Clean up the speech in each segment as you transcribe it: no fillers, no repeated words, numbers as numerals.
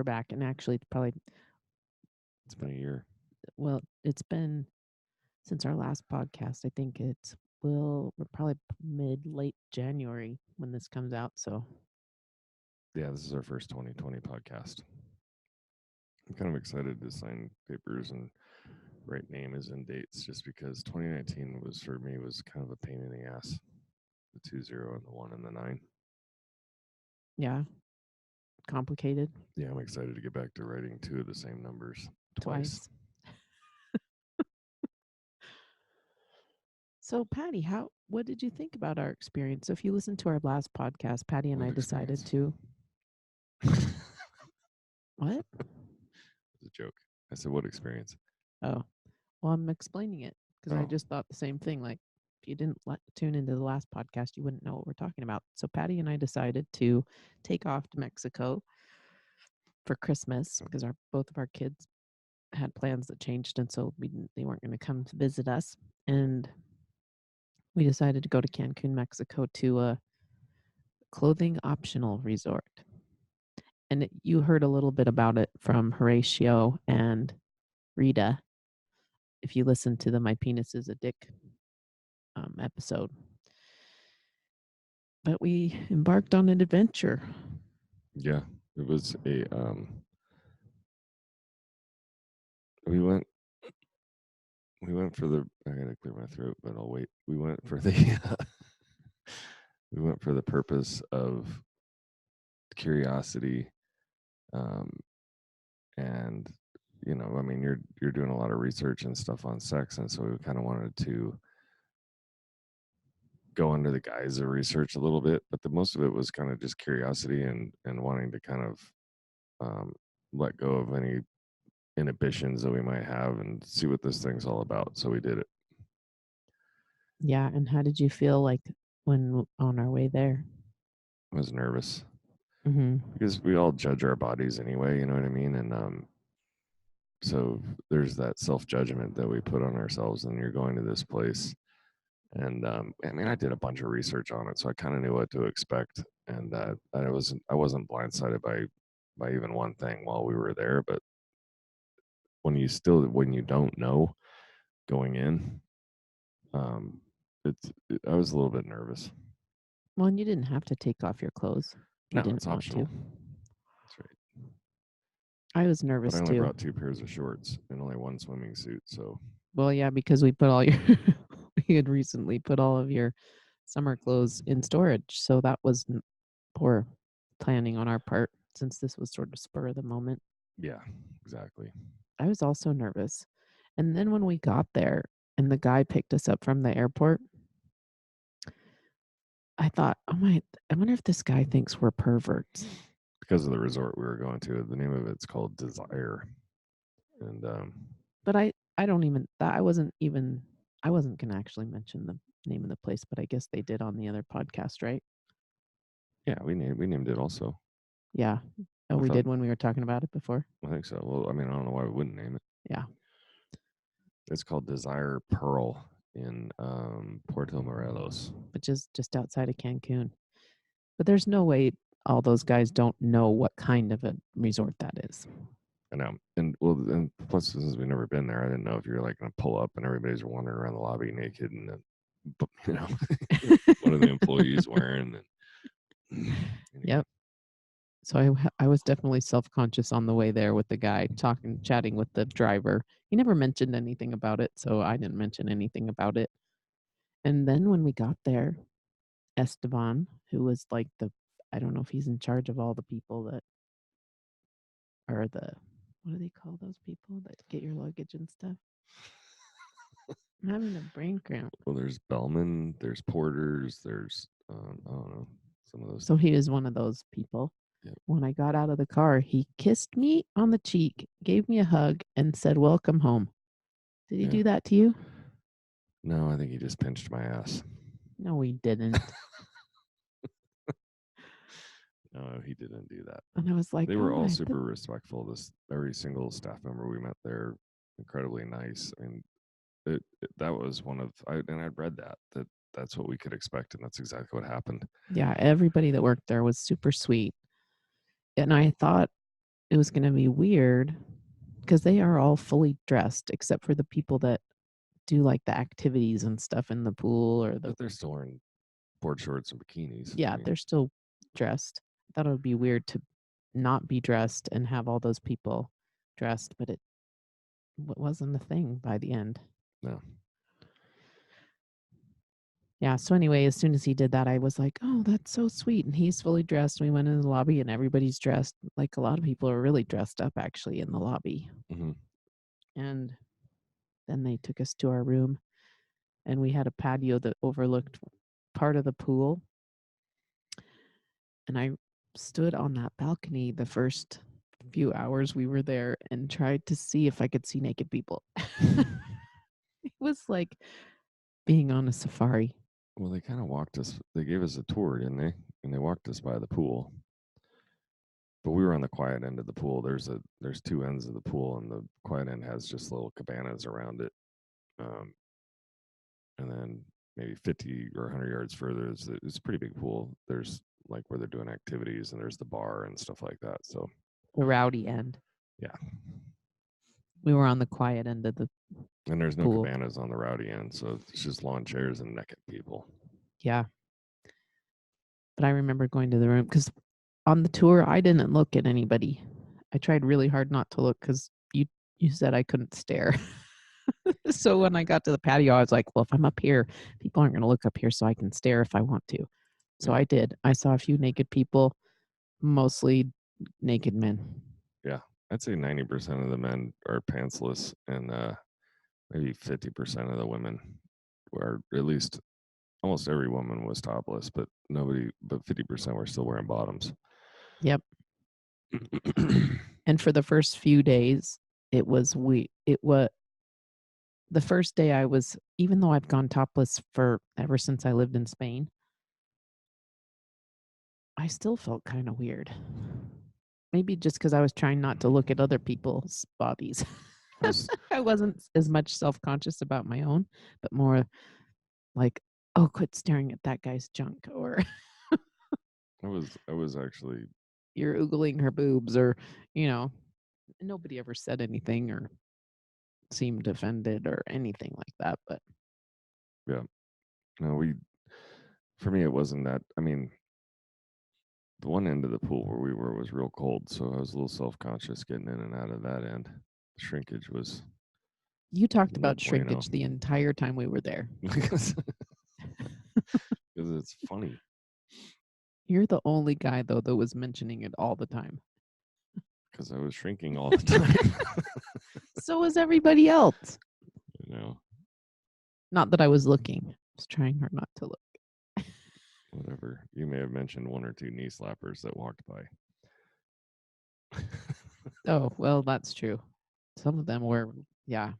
we're back. And actually, It's been a year. it's been since our last podcast. I think we're probably late January when this comes out. So Yeah, this is our first 2020 podcast. I'm kind of excited to sign papers and write names and dates just because 2019 was for me was kind of a pain in the ass. The 20 and the 1 and the 9. yeah, complicated Yeah, I'm excited to get back to writing two of the same numbers twice. twice. So, Patty, what did you think about our experience? So, if you listen to our last podcast, Patty and What I decided experience? to what? It's a joke. I said, what experience? Oh, well, I'm explaining it because I Oh, just thought the same thing. Like, if you didn't tune into the last podcast, you wouldn't know what we're talking about. So, Patty and I decided to take off to Mexico for Christmas because both of our kids had plans that changed, and so they weren't going to come to visit us. And we decided to go to Cancun, Mexico, to a clothing optional resort. And you heard a little bit about it from Horatio and Rita if you listen to the My Penis is a Dick episode. But we embarked on an adventure. yeah. It was a we went for the I gotta clear my throat, but I'll wait. We went for the we went for the purpose of curiosity, and I mean, you're doing a lot of research and stuff on sex, and so we kind of wanted to go under the guise of research a little bit, but the most of it was kind of just curiosity and wanting to kind of um, let go of any inhibitions that we might have and see what this thing's all about. So we did it. Yeah, and how did you feel like when on our way there? I was nervous Mm-hmm. because we all judge our bodies anyway, you know what I mean? And so there's that self judgment that we put on ourselves, and you're going to this place. And I mean, I did a bunch of research on it, so I kind of knew what to expect, and I wasn't blindsided by even one thing while we were there. But when you don't know going in, um, I was a little bit nervous. Well, and you didn't have to take off your clothes if you No, didn't it's want optional. to. That's right. I was But I nervous only too. brought 2 pairs of shorts and only one swimming suit. So Well, yeah, because we put all your we had recently put all of your summer clothes in storage, so that was poor planning on our part since this was sort of spur of the moment. yeah, exactly. I was also nervous. And then when we got there and the guy picked us up from the airport, I thought, oh my, I wonder if this guy thinks we're perverts. Because of the resort we were going to, the name of it's called Desire, and But I don't even, that I wasn't going to actually mention the name of the place, but I guess they did on the other podcast, right? yeah, we named it also. Yeah. Oh, I we thought did when we were talking about it before. I think so. Well, I mean, I don't know why we wouldn't name it. Yeah. It's called Desire Pearl in Puerto Morelos. Which is just outside of Cancun. But there's no way all those guys don't know what kind of a resort that is. I know, and plus since we've never been there, I didn't know if you're like going to pull up and everybody's wandering around the lobby naked, and one of the employees wearing. Anyway. Yep. So I was definitely self-conscious on the way there with the guy chatting with the driver. He never mentioned anything about it, so I didn't mention anything about it. And then when we got there, Esteban, who was like I don't know if he's in charge of all the people that are what do they call those people that get your luggage and stuff? I'm having a brain cramp. Well, there's bellmen, there's porters, there's I don't know, some of those. So he is one of those people. Yeah. When I got out of the car, he kissed me on the cheek, gave me a hug, and said, "Welcome home." Did he do that to you? No, I think he just pinched my ass. No, he didn't. No, he didn't do that. And I was like, They oh were all my, super respectful. Every single staff member we met there, incredibly nice. I mean, that was and I'd read that's what we could expect, and that's exactly what happened. yeah, everybody that worked there was super sweet. And I thought it was going to be weird because they are all fully dressed except for the people that do like the activities and stuff in the pool or the But they're still wearing board shorts and bikinis. I yeah, mean, they're still dressed. I thought it would be weird to not be dressed and have all those people dressed, but it wasn't a thing by the end. no. Yeah, so anyway, as soon as he did that, I was like, "Oh, that's so sweet." And he's fully dressed. We went in the lobby and everybody's dressed. Like a lot of people are really dressed up actually in the lobby. Hmm. And then they took us to our room and we had a patio that overlooked part of the pool. And I stood on that balcony the first few hours we were there and tried to see if I could see naked people. It was like being on a safari. Well, they kind of walked us. They gave us a tour, didn't they? And they walked us by the pool. But we were on the quiet end of the pool. There's two ends of the pool, and the quiet end has just little cabanas around it. Um, and then maybe 50 or 100 yards further, it's a pretty big pool. There's like where they're doing activities, and there's the bar and stuff like that. So The rowdy end. yeah, We were on the quiet end of the and there's no pool. cabanas on the rowdy end, so it's just lawn chairs and naked people. Yeah. But I remember going to the room because on the tour, I didn't look at anybody. I tried really hard not to look because you said I couldn't stare. So when I got to the patio, I was like, well, if I'm up here, people aren't going to look up here, so I can stare if I want to. So Yeah, I did. I saw a few naked people, mostly naked men. yeah. I'd say 90% of the men are pantsless, and maybe 50% of the women were, at least almost every woman was topless, but 50% were still wearing bottoms. Yep. And for the first few days, it was the first day I was, even though I've gone topless for ever since I lived in Spain, I still felt kind of weird. Maybe just because I was trying not to look at other people's bodies. I was, I wasn't as much self-conscious about my own, but more like, "Oh, quit staring at that guy's junk," or I was actually, "You're oogling her boobs," or, you know, nobody ever said anything or seemed offended or anything like that, but yeah. No, for me, it wasn't that. I mean, the one end of the pool where we were was real cold, so I was a little self conscious getting in and out of that end. Shrinkage was you talked no about bueno shrinkage the entire time we were there. because it's funny You're the only guy, though, that was mentioning it all the time. because I was shrinking all the time. So was everybody else. you know, Not that I was looking. I was trying hard not to look. whatever. You may have mentioned one or two knee slappers that walked by. Oh, well, that's true. Some of them were, yeah.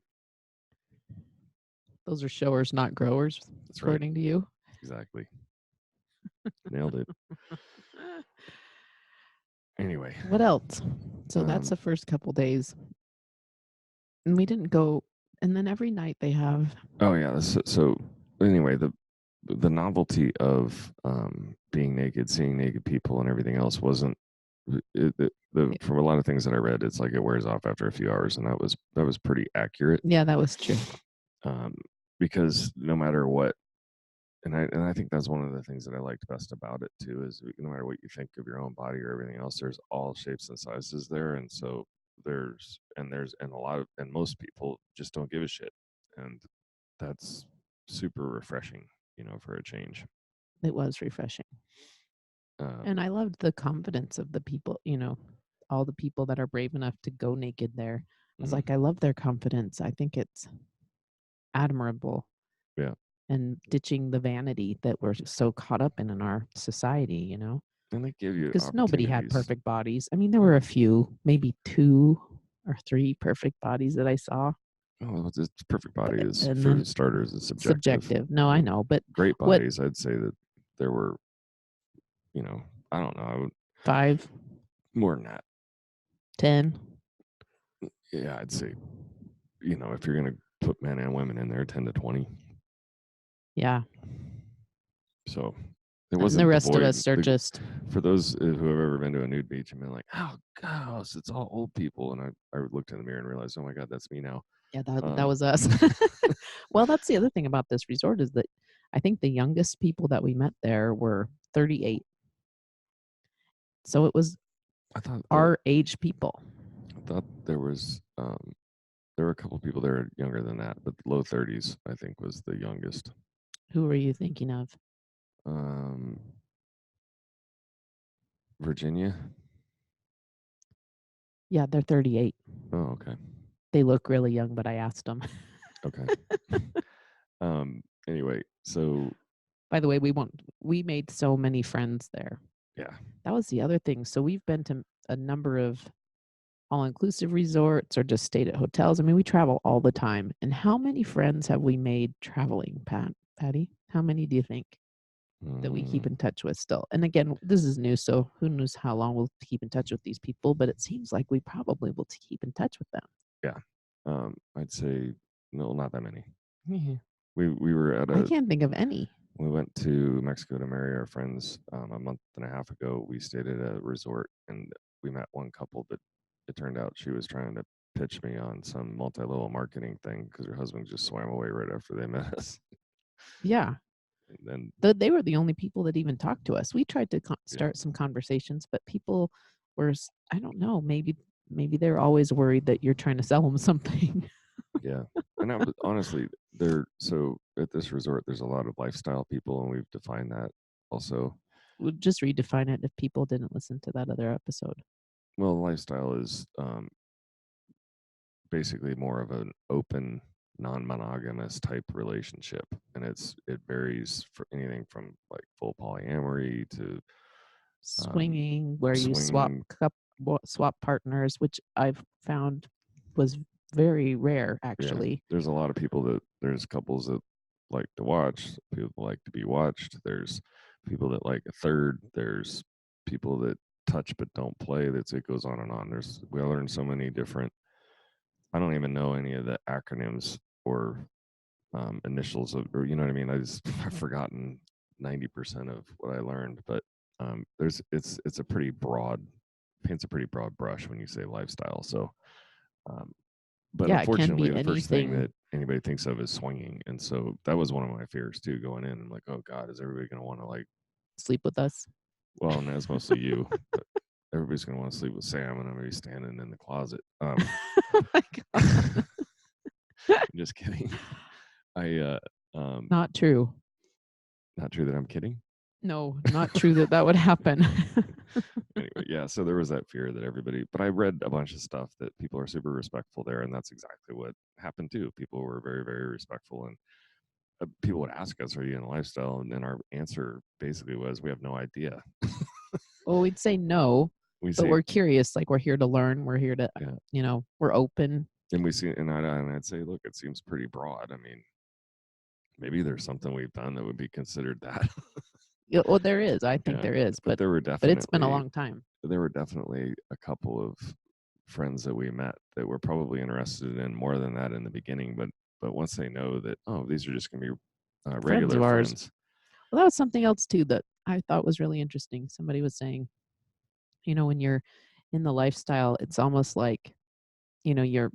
Those are showers, not growers, That's right. according to you. Exactly. Nailed it. Anyway, What else? So that's um, the first couple days. And we didn't go. And then every night they have, oh yeah. So anyway, the novelty of being naked, seeing naked people, and everything else wasn't. From a lot of things that I read, it's like it wears off after a few hours, and that was pretty accurate. yeah, that was true. Um, because no matter what, and I think that's one of the things that I liked best about it too is no matter what you think of your own body or everything else, there's all shapes and sizes there, and so there's a lot of, and most people just don't give a shit, and that's super refreshing, for a change. It was refreshing. Um, And I loved the confidence of the people, all the people that are brave enough to go naked there. I was mhm, like, I love their confidence. I think it's admirable yeah, and ditching the vanity that we're so caught up in our society. and they give you Because nobody had opportunities. perfect bodies. I mean, there were Yeah. a few, maybe 2 or 3 perfect bodies that I saw, Oh, it's perfect but body is, and for then starters, is subjective. subjective. No, I I mean, know, but great what, bodies, I'd say that there were, you know, I don't know, I would 5, more than that. 10? Yeah, I'd say, if you're gonna put men and women in there, 10 to 20. Yeah. So It And the wasn't the rest of void. us are just, For those who have ever been to a nude beach and been like, oh gosh, it's all old people, and I looked in the mirror and realized, oh my god, that's me now. yeah, that Um, was us. Well, that's the other thing about this resort is that I think the youngest people that we met there were 38. So it was I thought that our age people. I thought there were a couple people there younger than that, but low 30s I think was the youngest. Who are you thinking of? Um, Virginia. Yeah, they're 38. Oh, okay, They look really young, but I asked them. okay. Anyway, so By the way, we made so many friends there. yeah, That was the other thing. So we've been to a number of all-inclusive resorts or just stayed at hotels. I mean, we travel all the time. And how many friends have we made traveling, Patty? How many do you think that we keep mm, in touch with still? And again, this is new, so who knows how long we'll keep in touch with these people, but it seems like we probably will keep in touch with them. yeah. I'd say no, not that many. We were at I a can't think of any. we went to Mexico to marry our friends a month and a half ago. We stayed at a resort and we met one couple, but it turned out she was trying to pitch me on some multi-level marketing thing because her husband just swam away right after they met us. Yeah, And then, they were the only people that even talked to us. We tried to yeah, start some conversations, but people were, I don't know, maybe they're always worried that you're trying to sell them something. yeah. And I was honestly there. So at this resort, there's a lot of lifestyle people, and we've defined that also. We'll just redefine it if people didn't listen to that other episode. Well, lifestyle is basically more of an open, non-monogamous type relationship, and it varies for anything from like full polyamory to um, Swinging, where you swinging. swap partners, which I've found was very rare, Yeah, actually. there's a lot of people that there's couples that like to watch. People like to be watched. There's people that like a third. There's people that touch but don't play. It goes on and on. We learned so many different. I don't even know any of the acronyms or initials of, or you know what I mean. I've forgotten 90% of what I learned, but it's a pretty broad paints a pretty broad brush when you say lifestyle. So, um, but Yeah, it can unfortunately, be the first thing anything. that anybody thinks of is swinging, and so that was one of my fears too. Going in, I'm like, oh God, is everybody going to want to like? Sleep with us. Well, and that's mostly you, but everybody's going to want to sleep with Sam, and I'm going to be standing in the closet. Oh my God. I'm just kidding. I Not true. not true that I'm kidding. No, not true that would happen. Anyway, yeah, so there was that fear that everybody, but I read a bunch of stuff that people are super respectful there, and that's exactly what happened too. People were very, very respectful, and people would ask us, "Are you in a lifestyle?" And then our answer basically was, "We have no idea." Well, we'd say no, We but say, we're curious. Like, we're here to learn. We're here to, yeah, we're open. and we see, and I'd say, look, it seems pretty broad. I mean, maybe there's something we've done that would be considered that. Yeah, well, there is. I think Yeah, there is, but but it's been a long time. there were definitely a couple of friends that we met that were probably interested in more than that in the beginning, but once they know that, oh, these are just going to be Friends regular of ours. friends. Well, that was something else too that I thought was really interesting. Somebody was saying, when you're in the lifestyle, it's almost like, you're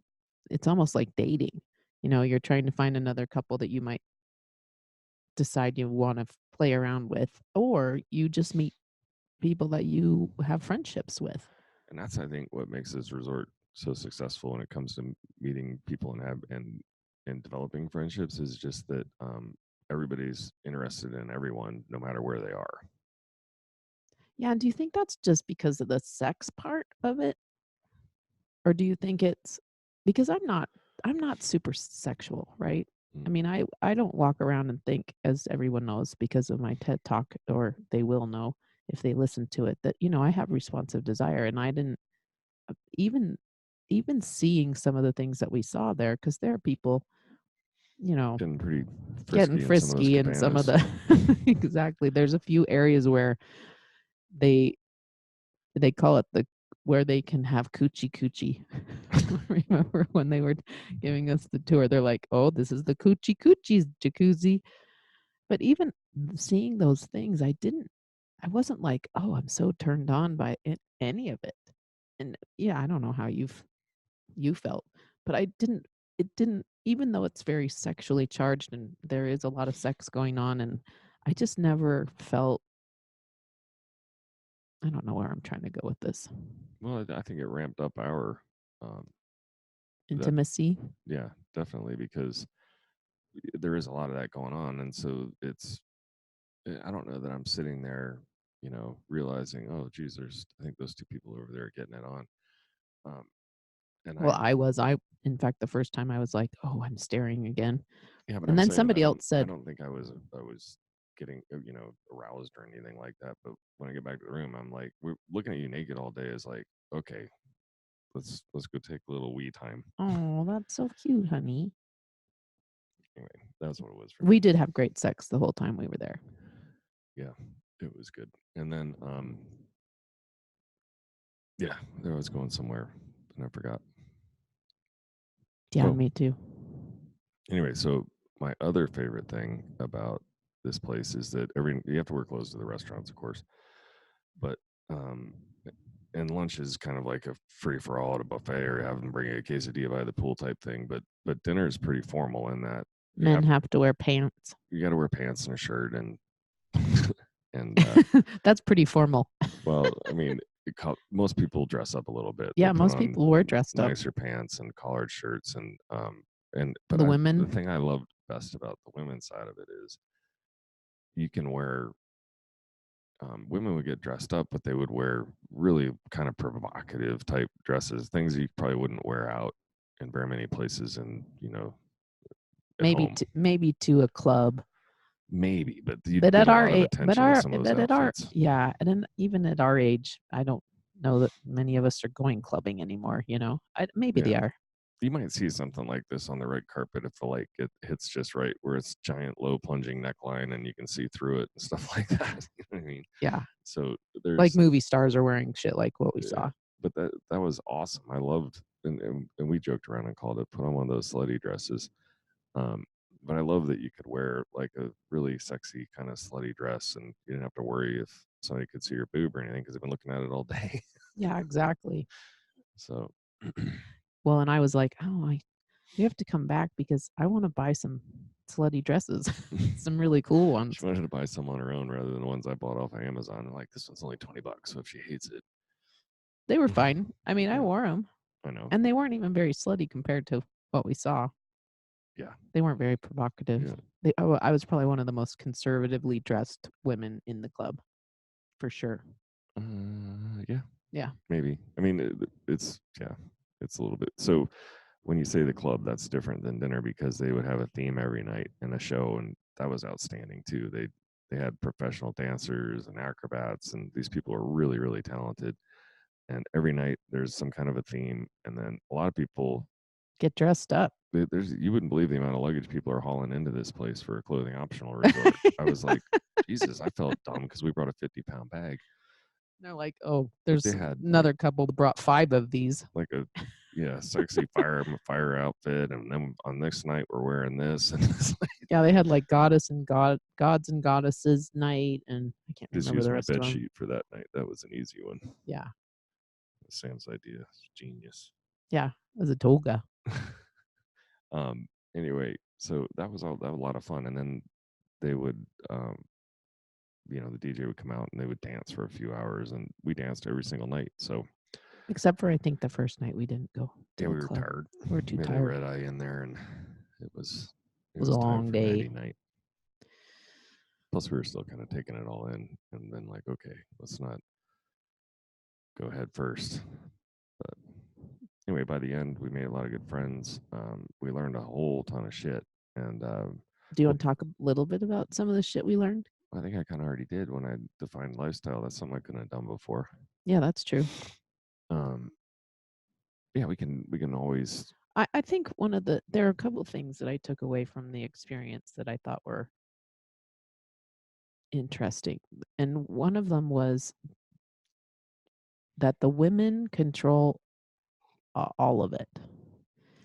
it's almost like dating. You're trying to find another couple that you might decide you want to play around with, or you just meet people that you have friendships with. And that's, I think, what makes this resort so successful when it comes to meeting people and developing friendships is just that everybody's interested in everyone no matter where they are. Yeah, do you think that's just because of the sex part of it? Or do you think it's because I'm not super sexual, right? I Mm. mean, I don't walk around and think, as everyone knows because of my TED talk, or they will know if they listen to it, that I have responsive desire, and I didn't even seeing some of the things that we saw there, because there are people, you know, Getting pretty getting frisky in some of those frisky in some of cabanas. the exactly. There's a few areas where they they call it where they can have coochie coochie. Remember when they were giving us the tour, they're like, "Oh, this is the coochie coochie's jacuzzi." But even seeing those things, I wasn't like, "Oh, I'm so turned on by any of it." And yeah, I don't know how you felt, but it didn't, even though it's very sexually charged and there is a lot of sex going on, and I just never felt, I don't know where I'm trying to go with this. Well, I think it ramped up our um, that Intimacy. yeah, definitely because there is a lot of that going on, and so I don't know that I'm sitting there, realizing, oh, geez, I think those two people over there are getting it on. Um, and Well, I I in fact, the first time I was like, "Oh, I'm staring again." Yeah, but And I'm then saying somebody else I said, don't think I was getting aroused or anything like that. But when I get back to the room, I'm like, we're looking at you naked all day is like, okay, let's go take a little wee time. "Oh, that's so cute, honey." Anyway, that's what it was for We me. did have great sex the whole time we were there. Yeah, it was good. And then yeah, there I was going somewhere, and I forgot. Yeah, Oh, me too. anyway, so my other favorite thing about this place is that you have to wear clothes to the restaurants, of course, but um, and lunch is kind of like a free for all at a buffet, or have them bring a quesadilla by the pool type thing. But dinner is pretty formal in that you Men have have to wear pants. you got to wear pants and a shirt and and That's pretty formal. well, I mean, most people dress up a little bit. They Yeah, put most on people were dressed up. nicer pants and collared shirts and but The the women, thing I loved best about the women's side of it is you can wear women would get dressed up, but they would wear really kind of provocative type dresses, things you probably wouldn't wear out in very many places and at home. maybe to a club. Maybe, but you'd But get at a our lot of age, attention with some of those but at our outfits. yeah, and then even at our age, I don't know that many of us are going clubbing anymore, you know? Maybe they Yeah. are. You might see something like this on the red carpet if the light hits just right, where it's giant low plunging neckline and you can see through it and stuff like that. You know what I mean? Yeah, So like there's movie stars are wearing shit like what we yeah, saw. but that was awesome. I loved and we joked around and called it put on one of those slutty dresses. Um, but I love that you could wear like a really sexy kind of slutty dress and you didn't have to worry if somebody could see your boob or anything because they've been looking at it all day. Yeah, exactly. So Well, and I was like, "Oh, we have to come back because I wanna buy some slutty dresses, some really cool she ones." wanted to buy some on her own rather than the ones I bought off of Amazon. Like this one's only $20, so if she hates it, They were fine. I mean, I yeah, wore them, I know. and they weren't even very slutty compared to what we saw. Yeah, They weren't very provocative. yeah, I was probably one of the most conservatively dressed women in the club, for sure. yeah, Yeah. maybe. I mean, it's yeah, it's a little bit. So when you say the club, that's different than dinner because they would have a theme every night and a show, and that was outstanding too. They had professional dancers and acrobats, and these people are really really talented. And every night there's some kind of a theme, and then a lot of people. Get dressed up. There's you wouldn't believe the amount of luggage people are hauling into this place for a clothing optional resort. I was like, Jesus, I felt dumb because we brought a 50-pound bag. They're like, "Oh, Like they there's had like another couple that brought 5 of these." like a yeah, sexy fire outfit, and then on this night we're wearing this, and it's like, Yeah, they had, like, gods and goddesses night, and I can't just remember use the my rest of bed them. sheet for that night. That was an easy one. Yeah. Sam's idea, genius. Yeah, it was a toga. um. Anyway, so that was a lot of fun, and then they would the DJ would come out and they would dance for a few hours, and we danced every single night. So Except for I think the first night we didn't go to yeah, the we were club. tired. We were too We had a tired. red eye in there, and it was It it was a was time long for day. natty night. Plus, we were still kind of taking it all in, and then like, okay, let's not go ahead first. But anyway, by the end, we made a lot of good friends. We learned a whole ton of shit, and Do you but wanna talk a little bit about some of the shit we learned? I think I kind of already did when I defined lifestyle. That's something I couldn't have done before. Yeah, that's true. Um, yeah, we can always I think one of there are a couple of things that I took away from the experience that I thought were interesting, and one of them was that the women control all of it.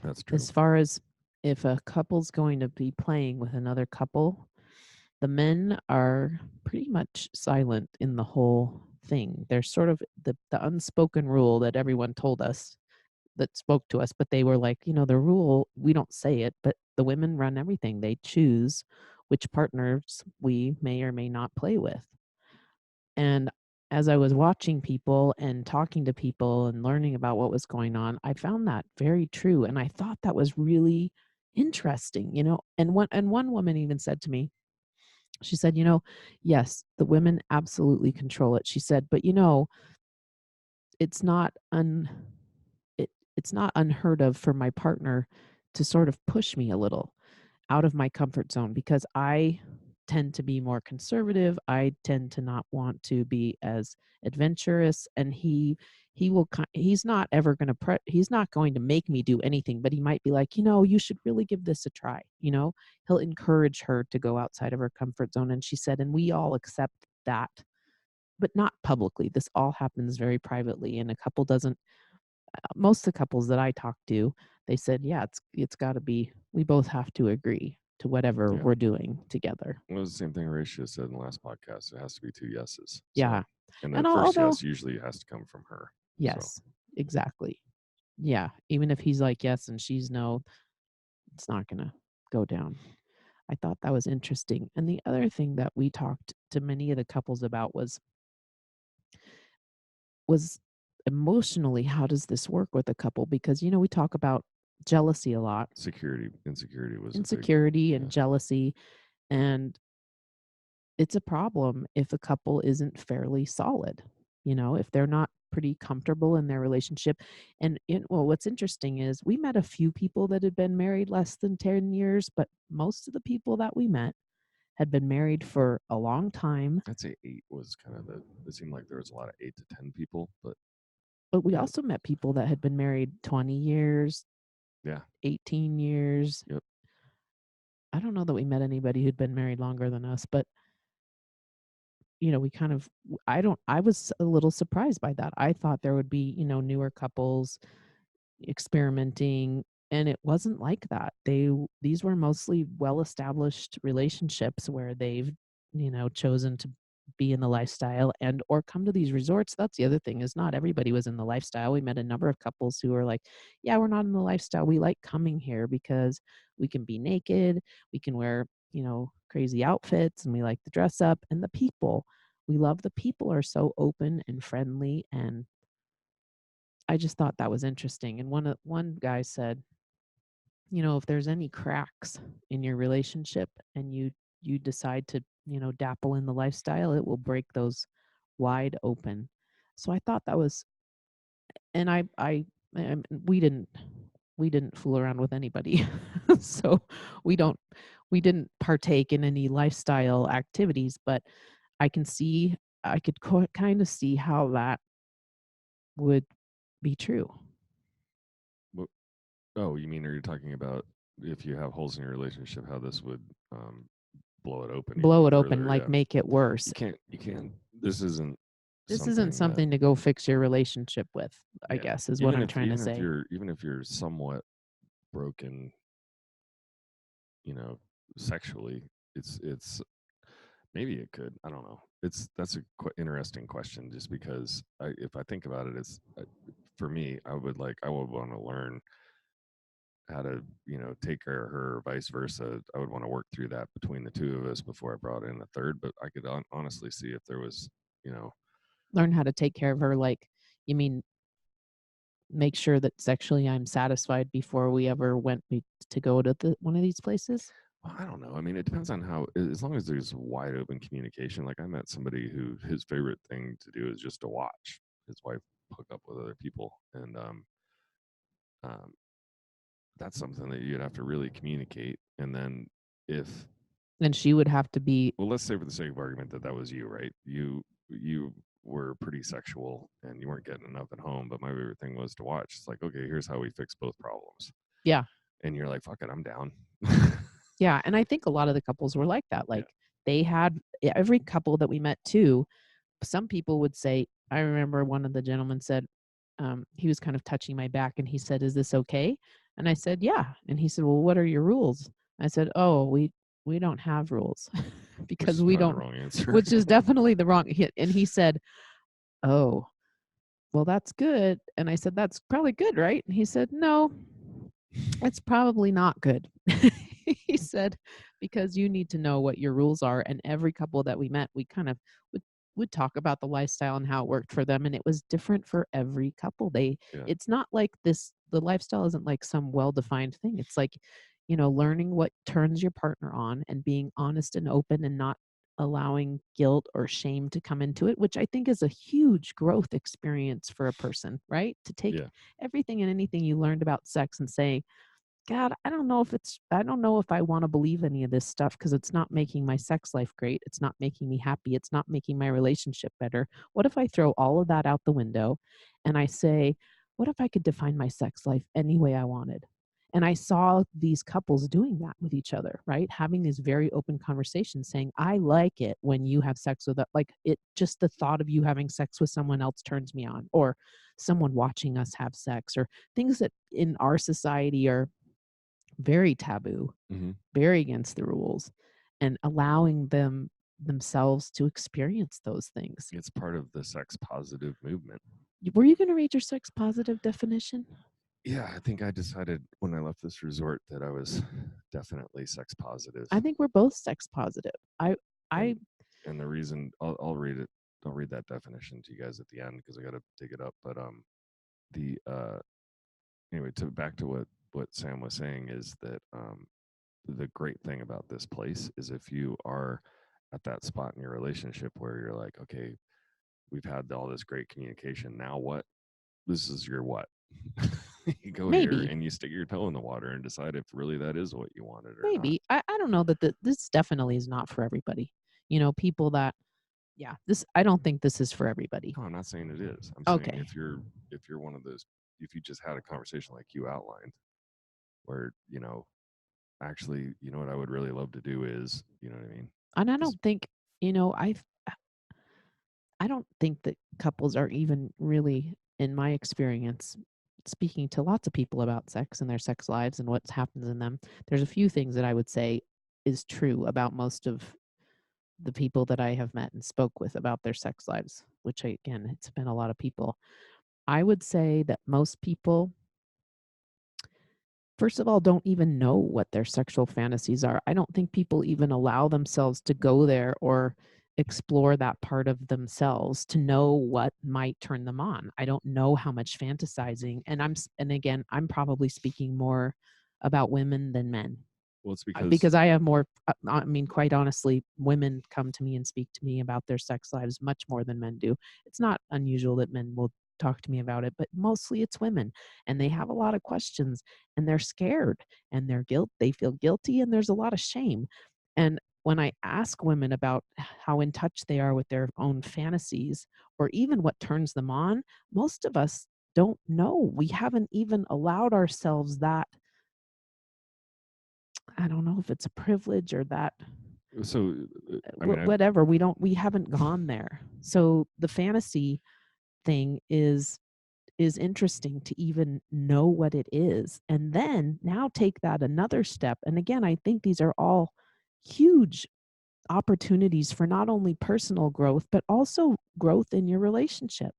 that's true. As far as if a couple's going to be playing with another couple, The men are pretty much silent in the whole thing. There's sort of the unspoken rule that everyone told us that spoke to us, but they were like, the rule, we don't say it, but the women run everything. They choose which partners we may or may not play with. And as I was watching people and talking to people and learning about what was going on, I found that very true. And I thought that was really interesting. And one woman even said to me, she said, yes, the women absolutely control it. She said, but it's not it, it's not unheard of for my partner to sort of push me a little out of my comfort zone because I tend to be more conservative. I tend to not want to be as adventurous, and he's not ever going to he's not going to make me do anything, but he might be like, you should really give this a try. He'll encourage her to go outside of her comfort zone. And she said, and we all accept that, but not publicly. This all happens very privately, and a couple doesn't most of the couples that I talked to, they said, "Yeah, it's gotta be we both have to agree to whatever Yeah. we're doing together." Well, it was the same thing Horatio said in the last podcast. It has to be two yeses. Yeah. So, and the And first although yes usually has to come from her. So, yes, exactly. Yeah, even if he's like, "Yes," and she's no, it's not gonna go down. I thought that was interesting. And the other thing that we talked to many of the couples about was emotionally, how does this work with a couple? Because, we talk about jealousy a lot, insecurity was a big, insecurity and yeah. jealousy, and it's a problem if a couple isn't fairly solid, if they're not pretty comfortable in their relationship. And well, what's interesting is we met a few people that had been married less than 10 years, but most of the people that we met had been married for a long time. I'd say 8 was kind of it seemed like there was a lot of 8 to 10 people, but But we yeah, also met people that had been married 20 years, yeah, 18 years. yep. I don't know that we met anybody who'd been married longer than us, but we kind of I was a little surprised by that. I thought there would be, newer couples experimenting, and it wasn't like that. These were mostly well-established relationships where they've, chosen to be in the lifestyle and or come to these resorts. That's the other thing, is not everybody was in the lifestyle. We met a number of couples who were like, yeah, we're not in the lifestyle. We like coming here because we can be naked, we can wear, crazy outfits, and we like to dress up, and the people, we love the people are so open and friendly. And I just thought that was interesting. And one guy said, if there's any cracks in your relationship and you decide to, dapple in the lifestyle, it will break those wide open. So I thought that was, and we didn't fool around with anybody. So we don't we didn't partake in any lifestyle activities, but I can see I could kind of see how that would be true. Wha- Oh, you mean are you talking about if you have holes in your relationship, how this would um, blow it open even Blow it open, further? like, Yeah, make it worse. you can't. This isn't This isn't something that something to go fix your relationship with, I yeah. guess, is what I'm trying to Even if say. you're somewhat broken, sexually, it's maybe it could. I don't know. That's a interesting question. Just because if I think about it, it's for me. I would want to learn how to take care of her, or vice versa. I would want to work through that between the two of us before I brought in a third. But I could honestly see if there was, you know, Learn how to take care of her, like, you mean make sure that sexually I'm satisfied before we ever went to go to one of these places? well, I don't know. I mean, it depends on how. As long as there's wide open communication. Like I met somebody who his favorite thing to do is just to watch his wife hook up with other people, and um, that's something that you'd have to really communicate. And then if And she would have to be well, let's say for the sake of argument that that was you, right? You were pretty sexual and you weren't getting enough at home, but my favorite thing was to watch. It's like, okay, here's how we fix both problems, yeah, and you're like, fuck it, I'm down. yeah, and I think a lot of the couples were like that, Yeah, like, they had every couple that we met too, some people would say, I remember one of the gentlemen said, he was kind of touching my back and he said, "Is this okay?" And I said, "Yeah." And he said, "Well, what are your rules?" I said, "Oh, we don't have rules which because is we probably the don't, wrong answer. which is definitely the wrong. And he said, "Oh, well, that's good." And I said, "That's probably good, right?" And he said, "No, it's probably not good." He said, "Because you need to know what your rules are." And every couple that we met, we kind of would would talk about the lifestyle and how it worked for them, and it was different for every couple. Yeah, It's not like this. The lifestyle isn't like some well-defined thing. It's like, you know, learning what turns your partner on and being honest and open and not allowing guilt or shame to come into it, which I think is a huge growth experience for a person, right? To take yeah, everything and anything you learned about sex and say, God, I don't know if I want to believe any of this stuff because it's not making my sex life great. It's not making me happy. It's not making my relationship better. What if I throw all of that out the window and I say, what if I could define my sex life any way I wanted? And I saw these couples doing that with each other, right? Having these very open conversations saying, I like it when you have sex with it. Like it, just the thought of you having sex with someone else turns me on, or someone watching us have sex, or things that in our society are very taboo, hmm very against the rules, and allowing them themselves to experience those things. it's part of the sex positive movement. Were you going to read your sex positive definition? Yeah, I think I decided when I left this resort that I was definitely sex positive, I think we're both sex positive. I and the reason I'll read it. I'll read that definition to you guys at the end because I got to dig it up. But the anyway, to back to what Sam was saying is that the great thing about this place is if you are at that spot in your relationship where you're like, okay, we've had all this great communication. Now what? This is your what? You go here maybe and you stick your toe in the water and decide if really that is what you wanted or not. maybe I don't know that this definitely is not for everybody. You know, people that yeah, this I don't think this is for everybody. No, I'm not saying it is. I'm saying Okay. if you're one of those, if you just had a conversation like you outlined, where actually, what I would really love to do is, you know what I mean? And I Is don't think, you know, I don't think that couples are even really, in my experience, speaking to lots of people about sex and their sex lives and what happens in them. There's a few things that I would say is true about most of the people that I have met and spoke with about their sex lives, which again, it's been a lot of people. I would say that most people, first of all, don't even know what their sexual fantasies are. I don't think people even allow themselves to go there or explore that part of themselves to know what might turn them on. I don't know how much fantasizing, and and again, I'm probably speaking more about women than men well, it's because because I have more. I mean, quite honestly, women come to me and speak to me about their sex lives much more than men do. It's not unusual that men will talk to me about it, but mostly it's women, and they have a lot of questions, and they're scared, and they feel guilty, and there's a lot of shame. And when I ask women about how in touch they are with their own fantasies, or even what turns them on, most of us don't know. We haven't even allowed ourselves that. I don't know if it's a privilege or that so I mean whatever, we haven't gone there. So the fantasy thing is interesting to even know what it is, and then now take that another step. And again, I think these are all huge opportunities for not only personal growth but also growth in your relationship,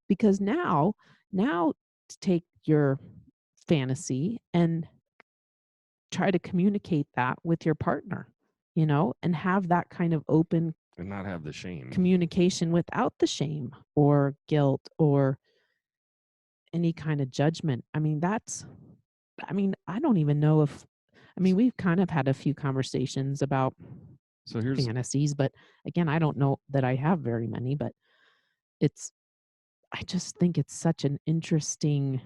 because now take your fantasy and try to communicate that with your partner, you know, and have that kind of open and not have the shame. communication without the shame or guilt or any kind of judgment. I mean, I don't even know if, I mean, we've kind of had a few conversations about So here's fantasies, but again, I don't know that I have very many, but it's, I just think it's such an interesting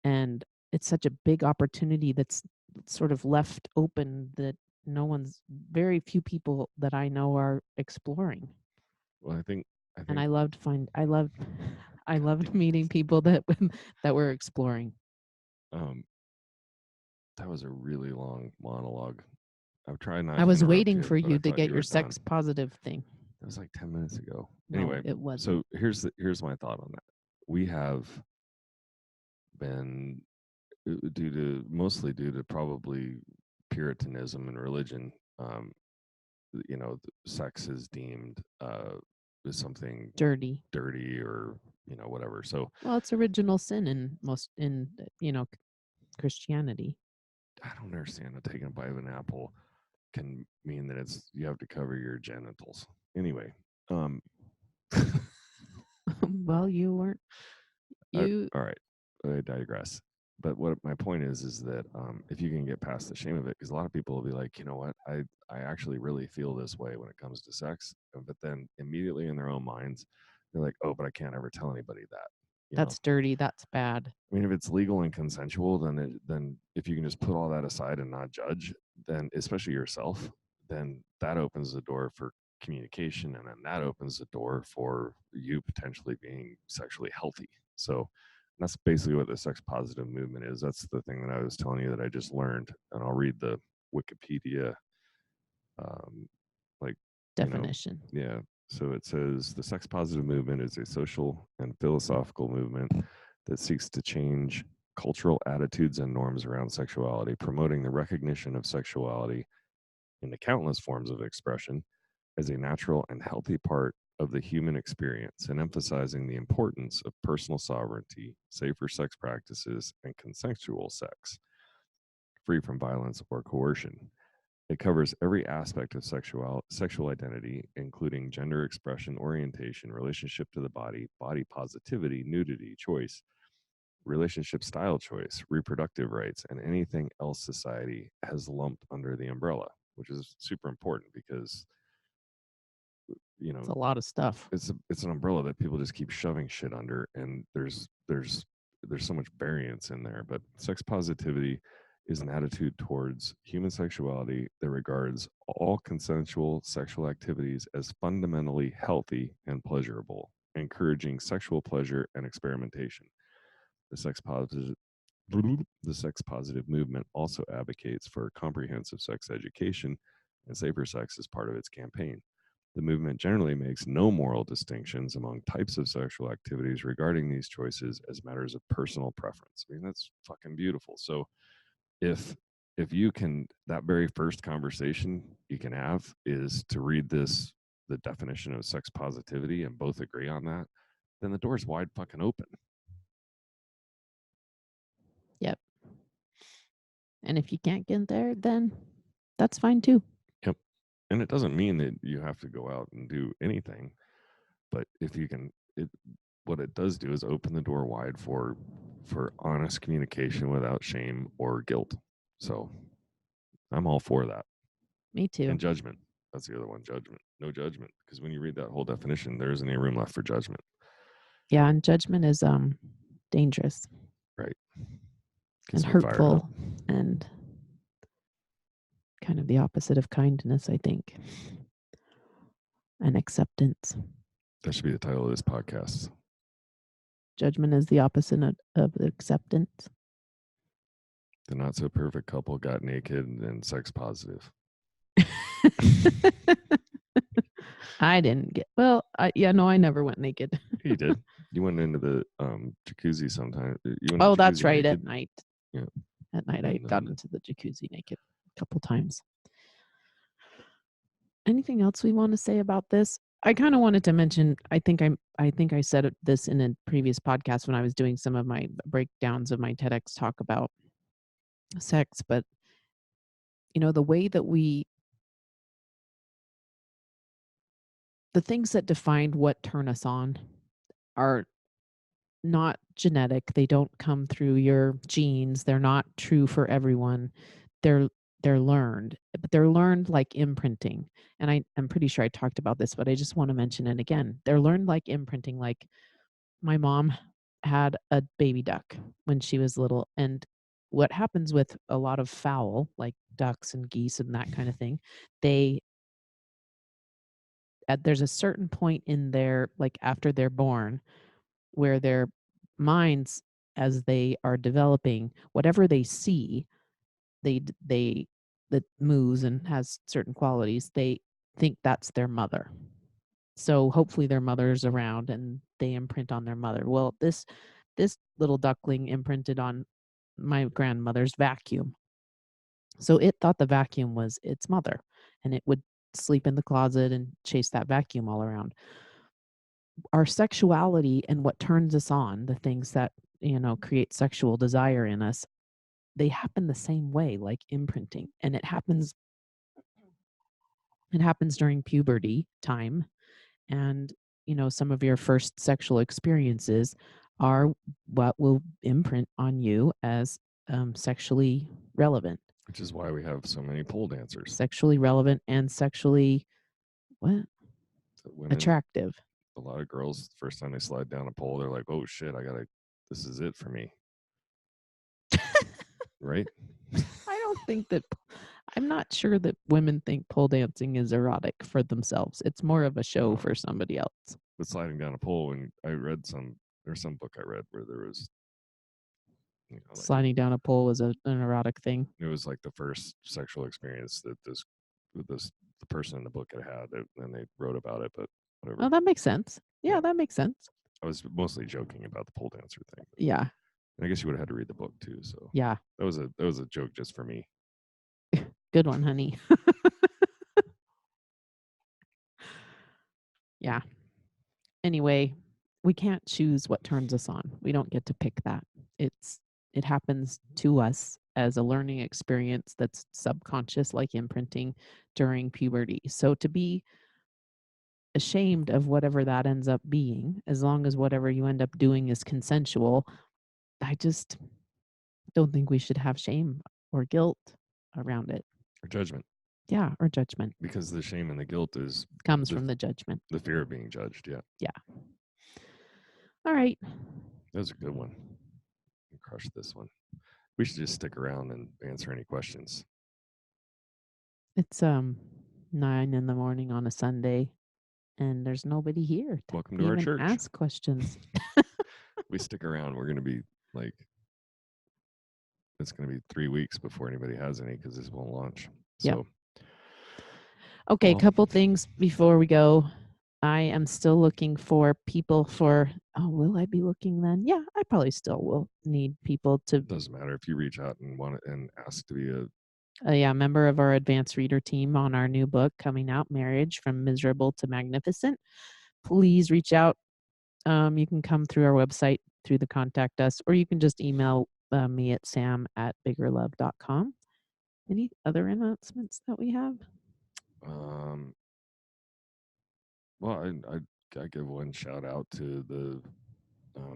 and it's such a big opportunity that's sort of left open that very few people that I know are exploring. well, I And think I God loved damn it. meeting people that that were exploring. Um, that was a really long monologue. I've tried not I to was interrupt waiting you, for but I you to thought get you your were done. sex positive thing. That was like 10 minutes ago. No, Anyway, it wasn't. so here's my thought on that. We have been mostly due to probably Puritanism and religion, sex is deemed as something Dirty. dirty or whatever. So Well, it's original sin in Christianity. I don't understand that taking a bite of an apple can mean that you have to cover your genitals. Anyway, Well, you weren't. You all right, I digress. But what my point is that if you can get past the shame of it, because a lot of people will be like, you know what, I actually really feel this way when it comes to sex, but then immediately in their own minds, they're like, oh, but I can't ever tell anybody that. That's dirty. That's bad. I mean, if it's legal and consensual, then if you can just put all that aside and not judge, then especially yourself, then that opens the door for communication, and then that opens the door for you potentially being sexually healthy. So that's basically what the sex positive movement is. That's the thing that I was telling you that I just learned, and I'll read the Wikipedia, like Definition. yeah. So it says the sex positive movement is a social and philosophical movement that seeks to change cultural attitudes and norms around sexuality, promoting the recognition of sexuality in the countless forms of expression as a natural and healthy part of the human experience, and emphasizing the importance of personal sovereignty, safer sex practices, and consensual sex, free from violence or coercion. It covers every aspect of sexual identity, including gender expression, orientation, relationship to the body positivity, nudity, choice, relationship style choice, reproductive rights, and anything else society has lumped under the umbrella, which is super important because It's a lot of stuff. it's an umbrella that people just keep shoving shit under, and there's so much variance in there. But sex positivity is an attitude towards human sexuality that regards all consensual sexual activities as fundamentally healthy and pleasurable, encouraging sexual pleasure and experimentation. The sex positive the sex positive movement also advocates for comprehensive sex education and safer sex as part of its campaign. The movement generally makes no moral distinctions among types of sexual activities regarding these choices as matters of personal preference. I mean, that's fucking beautiful. So if you can, that very first conversation you can have is to read the definition of sex positivity, and both agree on that, then the door's wide fucking open. Yep. And if you can't get there, then that's fine too. Yep. And it doesn't mean that you have to go out and do anything, but if you can, what it does do is open the door wide for honest communication without shame or guilt. So I'm all for that. Me too. And judgment. That's the other one, judgment. No judgment. Because when you read that whole definition, there isn't any room left for judgment. Yeah, and judgment is dangerous. Right. And hurtful and kind of the opposite of kindness, I think. And acceptance. That should be the title of this podcast. Judgment is the opposite of acceptance. The not so perfect couple got naked and sex positive. I didn't get I never went naked. You did. You went into the jacuzzi sometime. That's right. Naked? At night. Yeah. At night, I got into the jacuzzi naked a couple times. Anything else we want to say about this? I kind of wanted to mention. I think I said this in a previous podcast when I was doing some of my breakdowns of my TEDx talk about sex, but the way that the things that define what turn us on are not genetic. They don't come through your genes. They're not true for everyone. They're learned, but they're learned like imprinting. And I'm pretty sure I talked about this, but I just want to mention it again. They're learned like imprinting. Like my mom had a baby duck when she was little, and what happens with a lot of fowl, like ducks and geese and that kind of thing, there's a certain point in their, like after they're born, where their minds, as they are developing, whatever they see, that moves and has certain qualities, they think that's their mother. So hopefully their mother's around and they imprint on their mother. Well, this little duckling imprinted on my grandmother's vacuum. So it thought the vacuum was its mother, and it would sleep in the closet and chase that vacuum all around. Our sexuality and what turns us on, the things that, create sexual desire in us, they happen the same way, like imprinting. And it happens during puberty time. And, some of your first sexual experiences are what will imprint on you as sexually relevant. Which is why we have so many pole dancers. Sexually relevant and sexually what? So women, Attractive. a lot of girls, first time they slide down a pole, they're like, "Oh shit, this is it for me." Right? I don't think that I'm not sure that women think pole dancing is erotic for themselves. It's more of a show for somebody else. But sliding down a pole, and I read there's some book I read where there was, like Sliding down a pole was an erotic thing. it was like the first sexual experience that the person in the book had, and they wrote about it. But whatever. Oh, that makes sense. Yeah, that makes sense. I was mostly joking about the pole dancer thing. Yeah. And I guess you would have had to read the book too. So Yeah. that was a joke just for me. Good one, honey. Yeah. Anyway, we can't choose what turns us on. We don't get to pick that. It happens to us as a learning experience that's subconscious, like imprinting during puberty. So to be ashamed of whatever that ends up being, as long as whatever you end up doing is consensual, I just don't think we should have shame or guilt around it. Or judgment. Yeah, or judgment. Because the shame and the guilt comes from the judgment. The fear of being judged, yeah. Yeah. All right. That was a good one. We crushed this one. We should just stick around and answer any questions. It's 9 in the morning on a Sunday, and there's nobody here to Welcome to our even church. ask questions. We stick around. We're going to be like, it's going to be 3 weeks before anybody has any because this won't launch. So, okay, a couple things before we go. I am still looking for people for. Oh, will I be looking then? Yeah, I probably still will need people to. Doesn't matter if you reach out and want it and ask to be a member of our advanced reader team on our new book coming out, Marriage from Miserable to Magnificent. Please reach out. You can come through our website through the contact us, or you can just email me at sam@biggerlove.com. Any other announcements that we have? Well, I give one shout out to the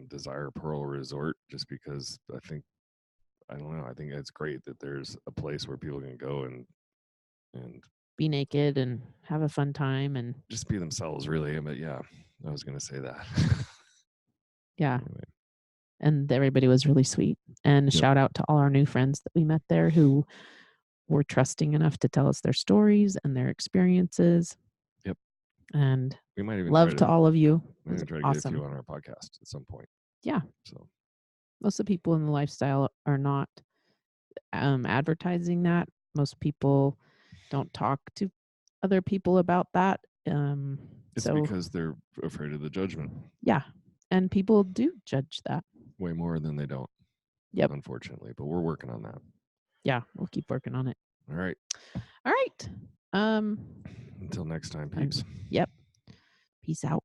Desire Pearl Resort, just because I don't know, I think it's great that there's a place where people can go and be naked and have a fun time and just be themselves, really. But yeah, I was going to say that. Yeah. Anyway. And everybody was really sweet. And shout out to all our new friends that we met there who were trusting enough to tell us their stories and their experiences. Yep. And we might even love to all of you. We might try to get a few on our podcast at some point. Yeah. So most of the people in the lifestyle are not advertising that. Most people don't talk to other people about that. It's because they're afraid of the judgment. Yeah. And people do judge that. Way more than they don't. Yep. Unfortunately. But we're working on that. Yeah, we'll keep working on it. All right. All right. Until next time, peeps. Yep. Peace out.